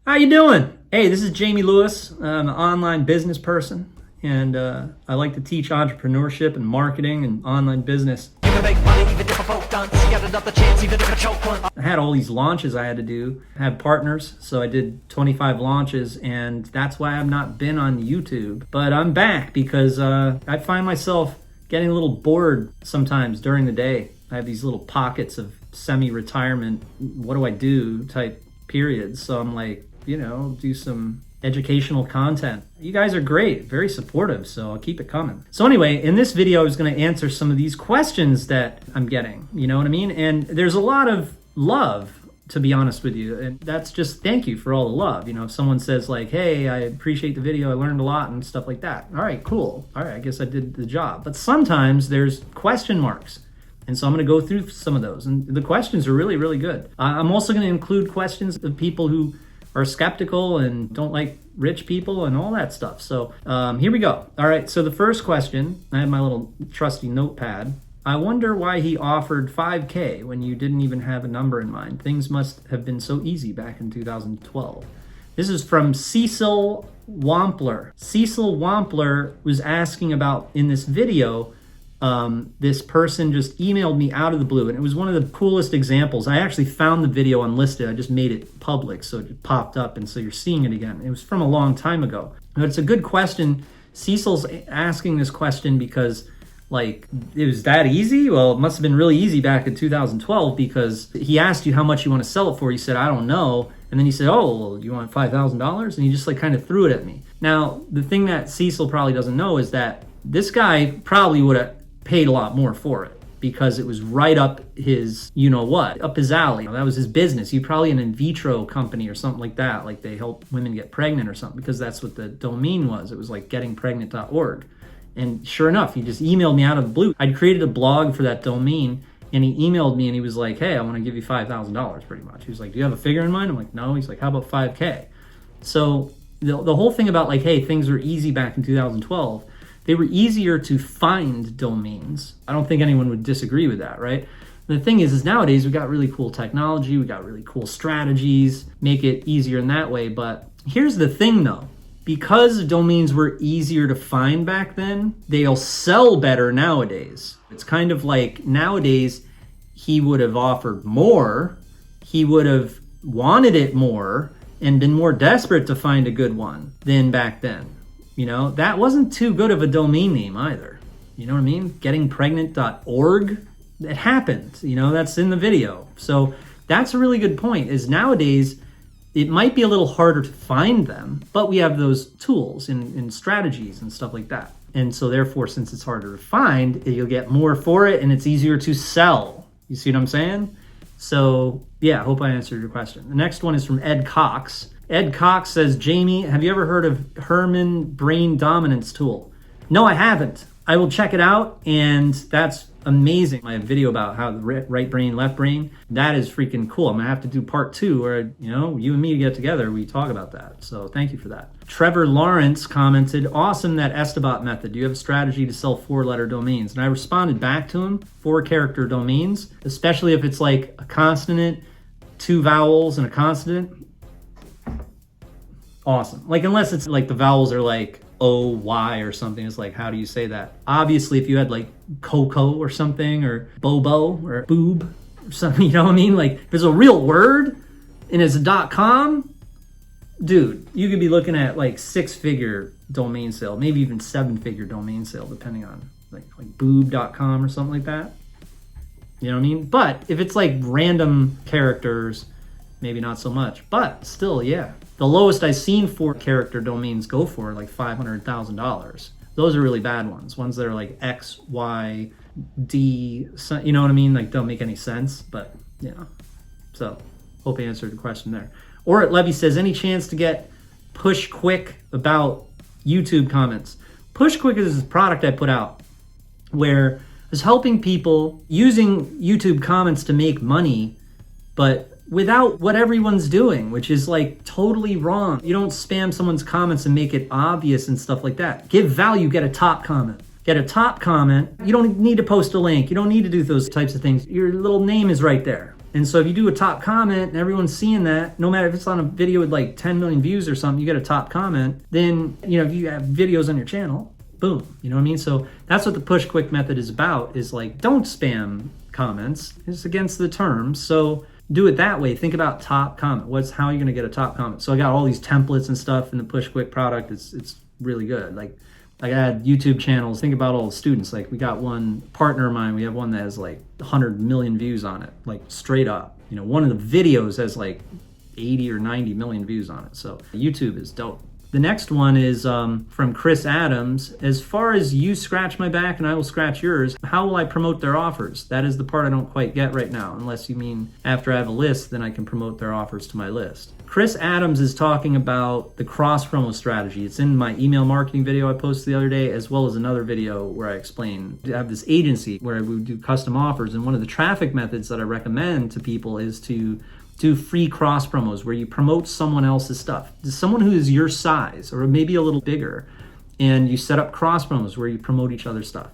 How you doing? Hey, this is Jamie Lewis. I'm an online business person, and I like to teach entrepreneurship and marketing and online business. You can make money even if a vote done. You got another chance even if a choke one. I had all these launches I had to do. I had partners, so I did 25 launches, and that's why I've not been on YouTube. But I'm back because I find myself getting a little bored sometimes during the day. I have these little pockets of semi-retirement, what do I do type periods. So I'm like, do some educational content. You guys are great, very supportive, so I'll keep it coming. So anyway, in this video, I was going to answer some of these questions that I'm getting, you know what I mean? And there's a lot of love, to be honest with you, and that's just thank you for all the love. If someone says like, hey, I appreciate the video, I learned a lot and stuff like that. All right, cool. All right, I guess I did the job. But sometimes there's question marks. And so I'm going to go through some of those. And the questions are really, really good. I'm also going to include questions of people who are skeptical and don't like rich people and all that stuff. So here we go. All right, so the first question, I have my little trusty notepad. I wonder why he offered 5K when you didn't even have a number in mind. Things must have been so easy back in 2012. This is from Cecil Wampler. Cecil Wampler was asking about, in this video, this person just emailed me out of the blue, and it was one of the coolest examples. I actually found the video unlisted. I just made it public, so it popped up, and so you're seeing it again. It was from a long time ago. But it's a good question. Cecil's asking this question because, like, it was that easy? Well, it must have been really easy back in 2012 because he asked you how much you want to sell it for. You said, I don't know. And then he said, oh, well, you want $5,000? And he just like kind of threw it at me. Now, the thing that Cecil probably doesn't know is that this guy probably would have paid a lot more for it because it was right up his, up his alley. That was his business. He probably an in vitro company or something like that. Like they help women get pregnant or something, because that's what the domain was. It was like gettingpregnant.org. And sure enough, he just emailed me out of the blue. I'd created a blog for that domain, and he emailed me and he was like, hey, I want to give you $5,000 pretty much. He was like, do you have a figure in mind? I'm like, no. He's like, how about 5K? So the whole thing about like, hey, things were easy back in 2012. They were easier to find domains. I don't think anyone would disagree with that, right? The thing is nowadays we got really cool technology, we got really cool strategies, make it easier in that way. But here's the thing though, because domains were easier to find back then, they'll sell better nowadays. It's kind of like nowadays he would have offered more, he would have wanted it more, and been more desperate to find a good one than back then. That wasn't too good of a domain name either. You know what I mean? Gettingpregnant.org. It happened. That's in the video. So that's a really good point, is nowadays it might be a little harder to find them, but we have those tools and strategies and stuff like that. And so therefore, since it's harder to find, you'll get more for it and it's easier to sell. You see what I'm saying? So yeah, I hope I answered your question. The next one is from Ed Cox. Ed Cox says, Jamie, have you ever heard of Herman Brain Dominance Tool? No, I haven't. I will check it out, and that's amazing. I have a video about how the right brain, left brain. That is freaking cool. I'm gonna have to do part 2 where, you and me get together, we talk about that. So thank you for that. Trevor Lawrence commented, awesome, that Esterbot method. Do you have a strategy to sell 4-letter domains? And I responded back to him, 4-character domains, especially if it's like a consonant, 2 vowels and a consonant. Awesome. Like, unless it's like the vowels are like O-Y or something. It's like, how do you say that? Obviously, if you had like Coco or something, or Bobo or Boob or something, you know what I mean? Like, if it's a real word and it's a .com, dude, you could be looking at like 6-figure domain sale, maybe even 7-figure domain sale, depending on like boob.com or something like that. You know what I mean? But if it's like random characters, maybe not so much, but still, yeah. The lowest I've seen 4-character domains go for like $500,000. Those are really bad ones. Ones that are like X, Y, D, you know what I mean? Like, don't make any sense, but So, hope I answered the question there. Or Levy says, any chance to get Push Quick about YouTube comments? Push Quick is this product I put out where I was helping people using YouTube comments to make money, but without what everyone's doing, which is like totally wrong. You don't spam someone's comments and make it obvious and stuff like that. Give value, get a top comment. Get a top comment. You don't need to post a link. You don't need to do those types of things. Your little name is right there. And so if you do a top comment and everyone's seeing that, no matter if it's on a video with like 10 million views or something, you get a top comment, then, if you have videos on your channel, boom, you know what I mean? So that's what the push quick method is about, is like, don't spam comments. It's against the terms. So do it that way. Think about top comment. How are you going to get a top comment? So I got all these templates and stuff in the push quick product. It's really good. Like I had YouTube channels. Think about all the students. Like we got one partner of mine. We have one that has like 100 million views on it, like straight up. One of the videos has like 80 or 90 million views on it. So YouTube is dope. The next one is from Chris Adams. As far as you scratch my back and I will scratch yours, how will I promote their offers? That is the part I don't quite get right now, unless you mean after I have a list, then I can promote their offers to my list. Chris Adams is talking about the cross promo strategy. It's in my email marketing video I posted the other day, as well as another video where I explain. I have this agency where we do custom offers, and one of the traffic methods that I recommend to people is to do free cross promos where you promote someone else's stuff. Someone who is your size or maybe a little bigger, and you set up cross promos where you promote each other's stuff.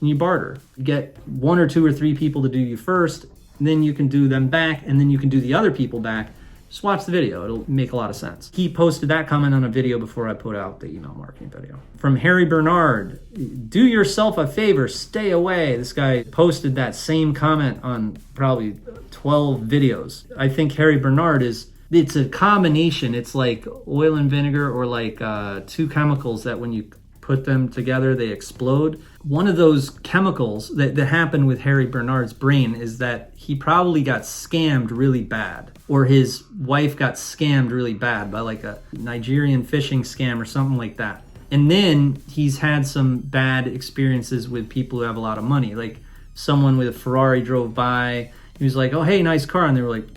And you barter. You get 1 or 2 or 3 people to do you first, and then you can do them back, and then you can do the other people back. Just watch the video. It'll make a lot of sense. He posted that comment on a video before I put out the email marketing video. From Harry Bernard, do yourself a favor, stay away. This guy posted that same comment on probably 12 videos. I think Harry Bernard it's a combination. It's like oil and vinegar, or like 2 chemicals that when you put them together, they explode. One of those chemicals that happened with Harry Bernard's brain is that he probably got scammed really bad, or his wife got scammed really bad by like a Nigerian phishing scam or something like that. And then he's had some bad experiences with people who have a lot of money. Like someone with a Ferrari drove by, he was like, oh, hey, nice car. And they were like,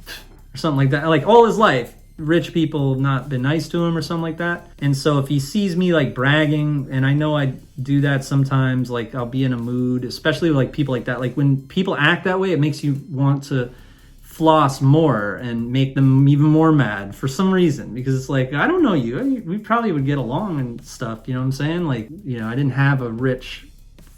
or something like that. Like all his life, rich people have not been nice to him or something like that. And so if he sees me like bragging, and I know I do that sometimes, like I'll be in a mood, especially with like people like that. Like when people act that way, it makes you want to floss more and make them even more mad for some reason, because it's like, I don't know you. We probably would get along and stuff. You know what I'm saying? Like, I didn't have a rich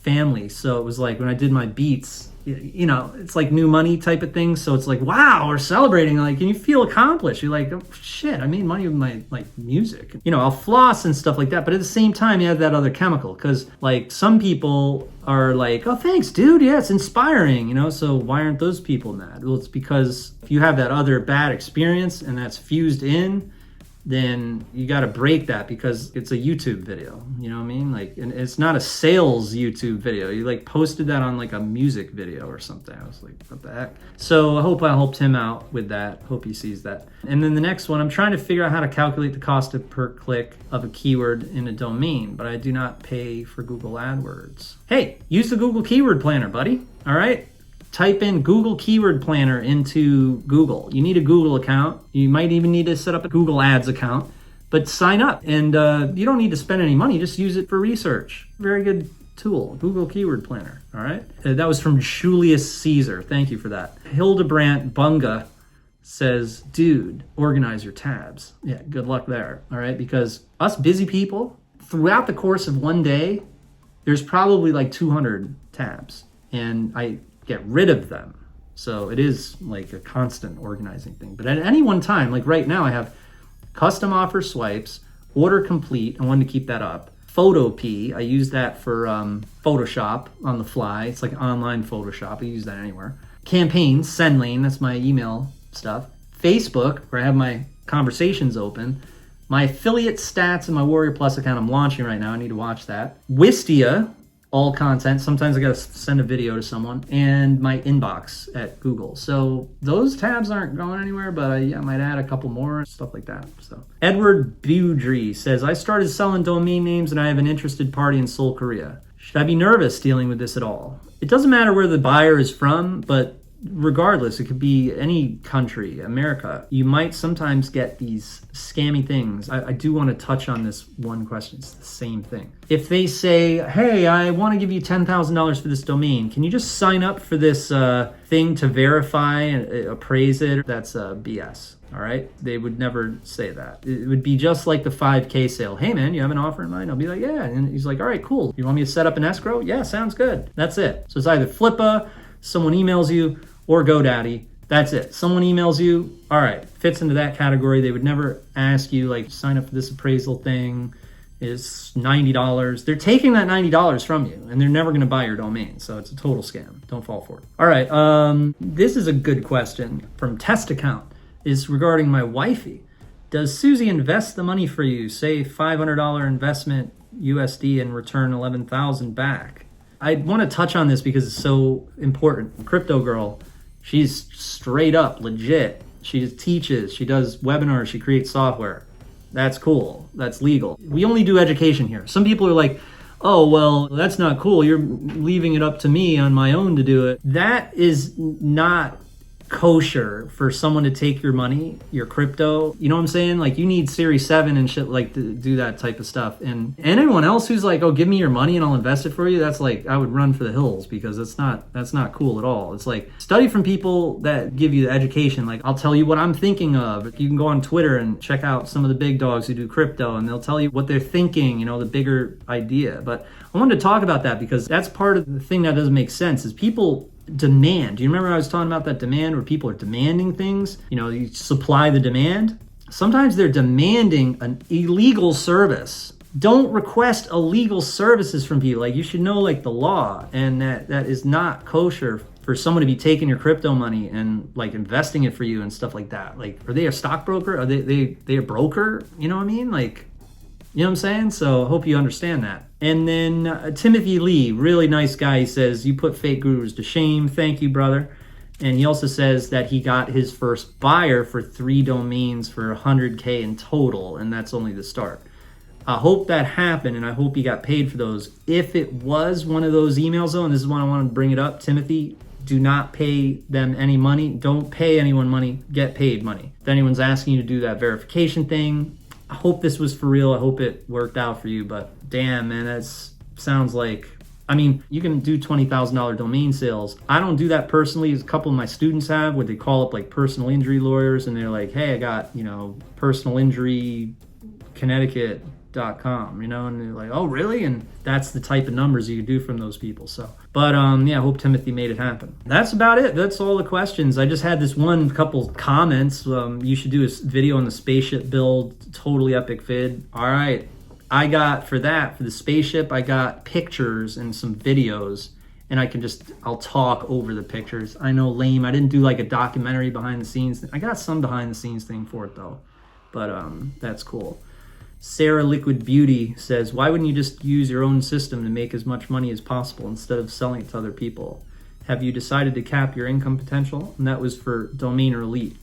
family. So it was like when I did my beats, it's like new money type of thing. So it's like, wow, we're celebrating. Like, and you feel accomplished. You're like, oh, shit, I made money with my like music. I'll floss and stuff like that. But at the same time, you have that other chemical, because like some people are like, oh, thanks, dude. Yeah, it's inspiring. So why aren't those people mad? Well, it's because if you have that other bad experience and that's fused in, then you got to break that, because it's a YouTube video, you know what I mean? Like, and it's not a sales YouTube video. You like posted that on like a music video or something. I was like, what the heck? So I hope I helped him out with that. Hope he sees that. And then the next one, I'm trying to figure out how to calculate the cost per click of a keyword in a domain, but I do not pay for Google AdWords. Hey, use the Google Keyword Planner, buddy. All right. Type in Google Keyword Planner into Google. You need a Google account. You might even need to set up a Google Ads account, but sign up. And you don't need to spend any money. Just use it for research. Very good tool, Google Keyword Planner. All right. That was from Julius Caesar. Thank you for that. Hildebrandt Bunga says, dude, organize your tabs. Yeah, good luck there. All right. Because us busy people, throughout the course of one day, there's probably like 200 tabs. And I get rid of them. So it is like a constant organizing thing. But at any one time, like right now, I have custom offer swipes, order complete. I wanted to keep that up. Photopea, I use that for Photoshop on the fly. It's like online Photoshop. I use that anywhere. Campaigns, SendLane, that's my email stuff. Facebook, where I have my conversations open. My affiliate stats and my Warrior Plus account I'm launching right now. I need to watch that. Wistia, all content. Sometimes I got to send a video to someone. And my inbox at Google. So those tabs aren't going anywhere, but I might add a couple more, stuff like that. So Edward Budry says, I started selling domain names and I have an interested party in Seoul, Korea. Should I be nervous dealing with this at all? It doesn't matter where the buyer is from, but regardless, it could be any country, America. You might sometimes get these scammy things. I do want to touch on this one question. It's the same thing. If they say, hey, I want to give you $10,000 for this domain, can you just sign up for this thing to verify and appraise it? That's BS. All right. They would never say that. It would be just like the 5K sale. Hey man, you have an offer in mind? I'll be like, yeah. And he's like, all right, cool. You want me to set up an escrow? Yeah, sounds good. That's it. So it's either Flippa, someone emails you, or GoDaddy That's it. Someone emails you, all right, fits into that category. They would never ask you, like, sign up for this appraisal thing is $90. They're taking that $90 from you, and they're never going to buy your domain. So it's a total scam. Don't fall for it. All right, this is a good question from Test Account. Is regarding my wifey. Does Susie invest the money for you? Say $500 investment USD and return 11,000 back. I want to touch on this because it's so important. Crypto girl, she's straight up legit. She teaches, she does webinars, she creates software. That's cool. That's legal. We only do education here. Some people are like, oh, well, that's not cool. You're leaving it up to me on my own to do it. That is not kosher for someone to take your money, your crypto. You know what I'm saying? Like, you need Series 7 and shit, like, to do that type of stuff. And anyone else who's like, oh, give me your money and I'll invest it for you, that's like, I would run for the hills, because that's not cool at all. It's like, study from people that give you the education. Like, I'll tell you what I'm thinking of. You can go on Twitter and check out some of the big dogs who do crypto, and they'll tell you what they're thinking, you know, the bigger idea. But I wanted to talk about that because that's part of the thing that doesn't make sense is people demand. Do you remember I was talking about that demand where people are demanding things? You know, you supply the demand. Sometimes they're demanding an illegal service. Don't request illegal services from people. Like, you should know, like, the law, and that is not kosher for someone to be taking your crypto money and, like, investing it for you and stuff like that. Like, are they a stockbroker? Are they a broker? You know what I mean? Like, you know what I'm saying? So I hope you understand that. And then Timothy Lee, really nice guy. He says, you put fake gurus to shame. Thank you, brother. And he also says that he got his first buyer for 3 domains for $100K in total, and that's only the start. I hope that happened, and I hope he got paid for those. If it was one of those emails, though, and this is why I want to bring it up, Timothy, do not pay them any money. Don't pay anyone money. Get paid money. If anyone's asking you to do that verification thing, I hope this was for real. I hope it worked out for you, but damn, man, that sounds like, I mean, you can do $20,000 domain sales. I don't do that personally. A couple of my students have, where they call up like personal injury lawyers and they're like, hey, I got, you know, personal injury Connecticut.com, you know, and they're like, oh, really? And that's the type of numbers you can do from those people. So, but yeah, I hope Timothy made it happen. That's about it. That's all the questions. I just had this one couple comments. You should do a video on the spaceship build, totally epic vid. All right. I got for the spaceship, I got pictures and some videos, and I'll talk over the pictures. I know, lame. I didn't do like a documentary behind the scenes. I got some behind the scenes thing for it though, but that's cool. Sarah Liquid Beauty says, why wouldn't you just use your own system to make as much money as possible instead of selling it to other people? Have you decided to cap your income potential? And that was for Domainer Elite.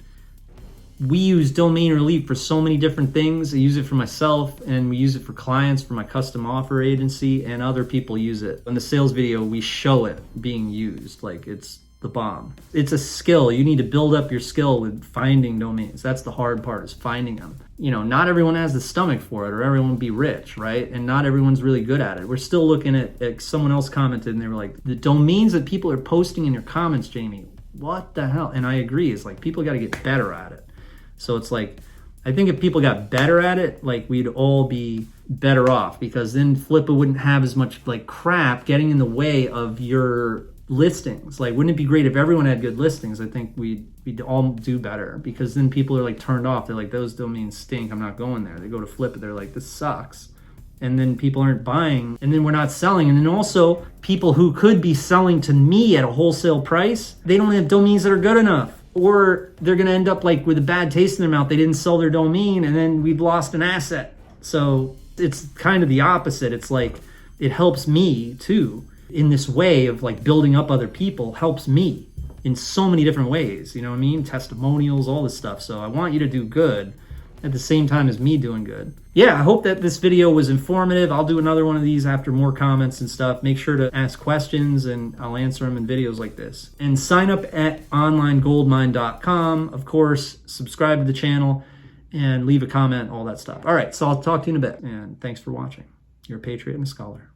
We use Domainer Elite for so many different things. I use it for myself, and we use it for clients, for my custom offer agency, and other people use it. In the sales video, we show it being used. Like, it's the bomb. It's a skill. You need to build up your skill with finding domains. That's the hard part, is finding them. You know, not everyone has the stomach for it, or everyone will be rich, right? And not everyone's really good at it. We're still looking at someone else commented, and they were like, the domains that people are posting in your comments, Jamie, what the hell? And I agree. It's like, people got to get better at it. So it's like, I think if people got better at it, like, we'd all be better off, because then Flippa wouldn't have as much like crap getting in the way of your listings. Like, wouldn't it be great if everyone had good listings? I think we'd all do better, because then people are like turned off. They're like, those domains stink. I'm not going there. They go to Flippa. They're like, this sucks. And then people aren't buying, and then we're not selling. And then also people who could be selling to me at a wholesale price, they don't have domains that are good enough. Or they're going to end up like with a bad taste in their mouth. They didn't sell their domain, and then we've lost an asset. So it's kind of the opposite. It's like, it helps me too in this way of like building up other people, helps me in so many different ways. You know what I mean? Testimonials, all this stuff. So I want you to do good at the same time as me doing good. Yeah, I hope that this video was informative. I'll do another one of these after more comments and stuff. Make sure to ask questions, and I'll answer them in videos like this. And sign up at onlinegoldmine.com. Of course, subscribe to the channel and leave a comment, all that stuff. All right, so I'll talk to you in a bit. And thanks for watching. You're a patriot and a scholar.